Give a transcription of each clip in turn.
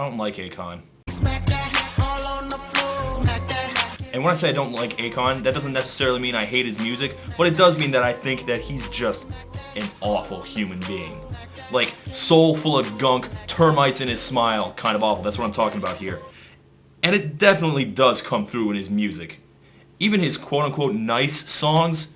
don't like Akon. And when I say I don't like Akon, that doesn't necessarily mean I hate his music, but it does mean that I think that he's just an awful human being. Like, soul full of gunk, termites in his smile, kind of awful. That's what I'm talking about here. And it definitely does come through in his music. Even his quote-unquote nice songs,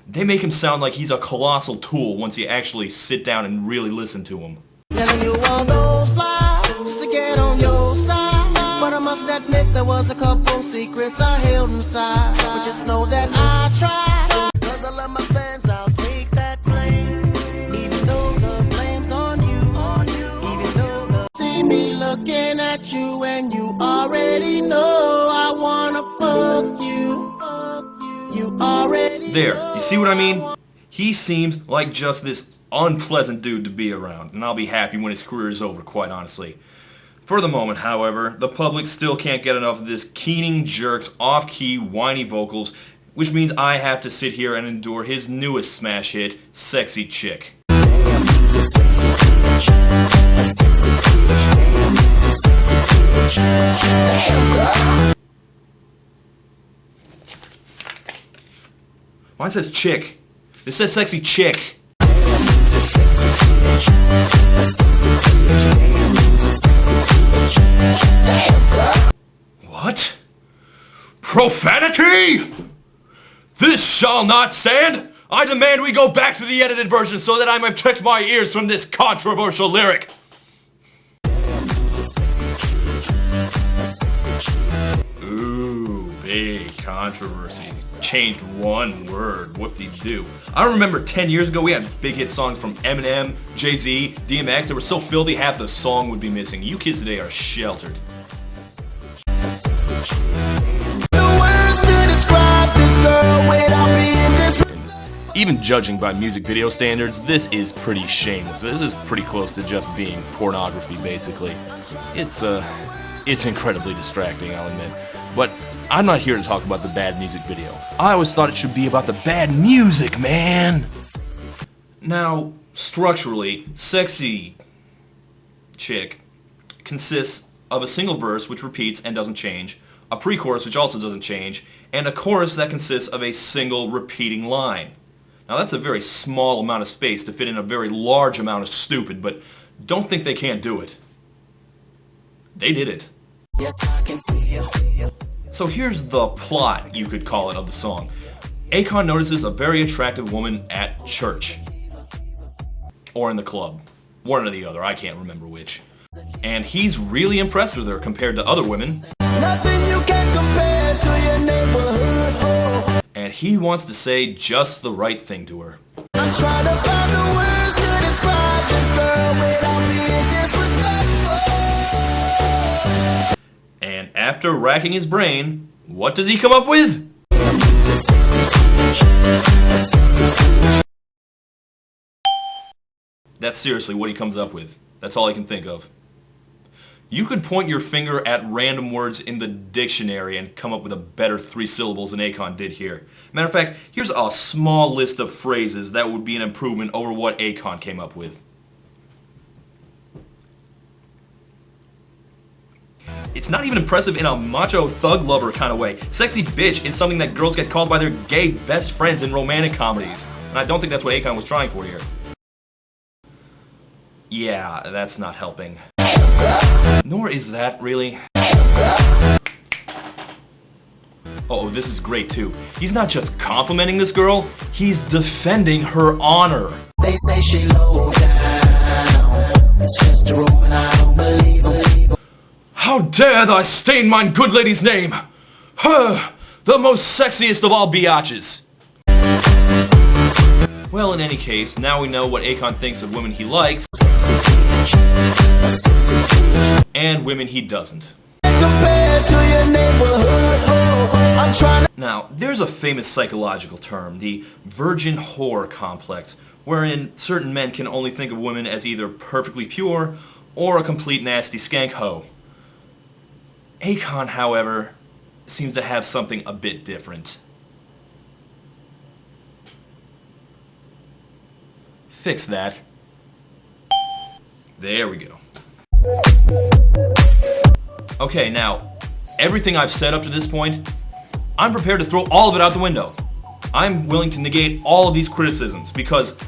they make him sound like he's a colossal tool once you actually sit down and really listen to him. Telling you all those lies just to get on your side, but I must admit there was a couple secrets I held inside. But just know that I tried, 'cause I love my fans, I'll take that blame, even though the blame's on you, even though the see me looking at you and you already know I wanna fuck you, you already There, know. you see what I mean? He seems like just this unpleasant dude to be around, and I'll be happy when his career is over, quite honestly. For the moment, however, the public still can't get enough of this keening jerk's off-key, whiny vocals, which means I have to sit here and endure his newest smash hit, Sexy Chick. Mine says chick. This says Sexy Chick. What? Profanity? This shall not stand! I demand we go back to the edited version so that I may protect my ears from this controversial lyric. Ooh, big controversy. Changed one word. Whoop-de-doo. I remember 10 years ago we had big hit songs from Eminem, Jay-Z, DMX that were so filthy half the song would be missing. You kids today are sheltered. Even judging by music video standards, this is pretty shameless. This is pretty close to just being pornography, basically. It's incredibly distracting, I'll admit. But I'm not here to talk about the bad music video. I always thought it should be about the bad music, man! Now, structurally, Sexy Chick consists of a single verse which repeats and doesn't change, a pre-chorus which also doesn't change, and a chorus that consists of a single repeating line. Now that's a very small amount of space to fit in a very large amount of stupid, but don't think they can't do it. They did it. Yes, I can see you. So here's the plot, you could call it, of the song. Akon notices a very attractive woman at church. Or in the club. One or the other, I can't remember which. And he's really impressed with her compared to other women. Nothing you can compare to your neighborhood. Oh. And he wants to say just the right thing to her. I'm trying to find the words to describe this girl without being disrespectful. And after racking his brain, what does he come up with? That's seriously what he comes up with. That's all I can think of. You could point your finger at random words in the dictionary and come up with a better 3 syllables than Akon did here. Matter of fact, here's a small list of phrases that would be an improvement over what Akon came up with. It's not even impressive in a macho thug lover kind of way. Sexy bitch is something that girls get called by their gay best friends in romantic comedies. And I don't think that's what Akon was trying for here. Yeah, that's not helping. Nor is that, really. Oh, this is great too. He's not just complimenting this girl, he's defending her honor. They say she low down. It's just a rope and I don't believe them. How dare thy stain mine good lady's name? Her, the most sexiest of all biatches. Well, in any case, now we know what Akon thinks of women he likes and women he doesn't. Now, there's a famous psychological term, the virgin whore complex, wherein certain men can only think of women as either perfectly pure or a complete nasty skank hoe. Akon, however, seems to have something a bit different. Fix that. There we go. Okay, now, everything I've said up to this point, I'm prepared to throw all of it out the window. I'm willing to negate all of these criticisms because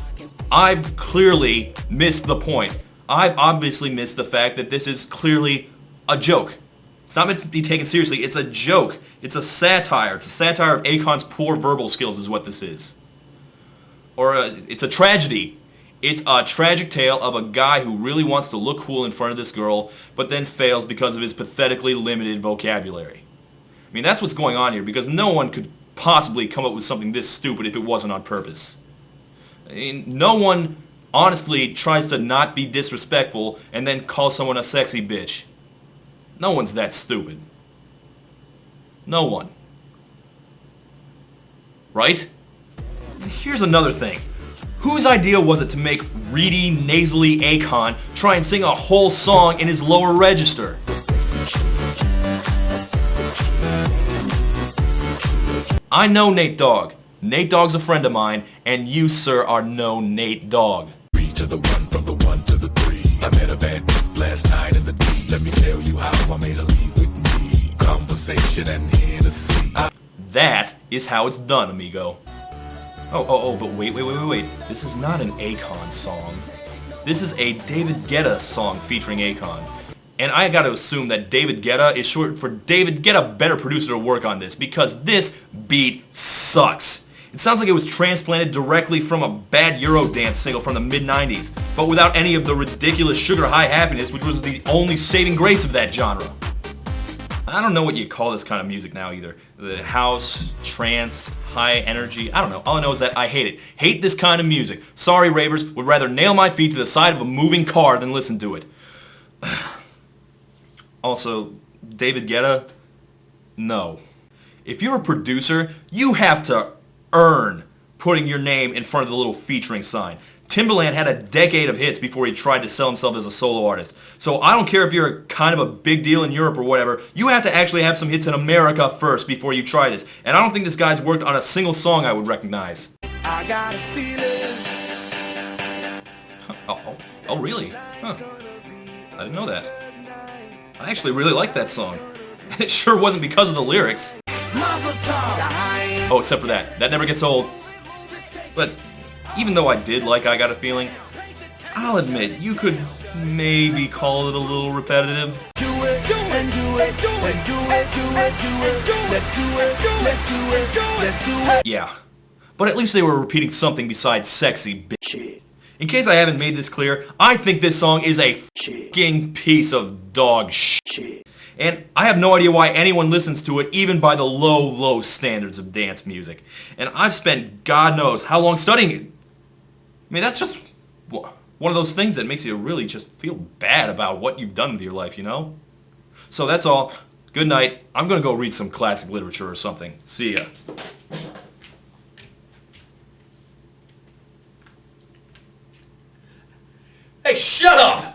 I've clearly missed the point. I've obviously missed the fact that this is clearly a joke. It's not meant to be taken seriously. It's a joke. It's a satire. It's a satire of Akon's poor verbal skills is what this is. Or it's a tragedy. It's a tragic tale of a guy who really wants to look cool in front of this girl, but then fails because of his pathetically limited vocabulary. I mean, that's what's going on here, because no one could possibly come up with something this stupid if it wasn't on purpose. I mean, no one honestly tries to not be disrespectful and then call someone a sexy bitch. No one's that stupid. No one. Right? Here's another thing. Whose idea was it to make reedy, nasally Akon try and sing a whole song in his lower register? I know Nate Dogg. Nate Dogg's a friend of mine, and you, sir, are no Nate Dogg. 3 to the 1, from the 1 to the 3. I met a bad bitch last night in the D. Let me tell you how I made her leave with me. Conversation and Hennessy. That is how it's done, amigo. But wait. This is not an Akon song. This is a David Guetta song featuring Akon. And I gotta assume that David Guetta is short for David, get a better producer to work on this, because this beat sucks. It sounds like it was transplanted directly from a bad Eurodance single from the mid-90s, but without any of the ridiculous sugar high happiness, which was the only saving grace of that genre. I don't know what you call this kind of music now either. The house, trance, high energy, I don't know. All I know is that I hate it. Hate this kind of music. Sorry, ravers, would rather nail my feet to the side of a moving car than listen to it. Also, David Guetta? No. If you're a producer, you have to earn putting your name in front of the little featuring sign. Timbaland had a decade of hits before he tried to sell himself as a solo artist. So I don't care if you're kind of a big deal in Europe or whatever, you have to actually have some hits in America first before you try this. And I don't think this guy's worked on a single song I would recognize. I got a feeling. Oh really? Huh. I didn't know that. I actually really like that song. It sure wasn't because of the lyrics. Oh, except for that. That never gets old. But even though I did like I Got a Feeling, I'll admit, you could maybe call it a little repetitive. Do it, do it, do it, do it, do it, do it, do it, do it. Let's do it, let's do it, let's do it. Yeah, but at least they were repeating something besides sexy bitch. In case I haven't made this clear, I think this song is a f***ing piece of dog shit. And I have no idea why anyone listens to it, even by the low, low standards of dance music. And I've spent God knows how long studying it. I mean, that's just one of those things that makes you really just feel bad about what you've done with your life, you know? So that's all. Good night. I'm gonna go read some classic literature or something. See ya. Hey, shut up!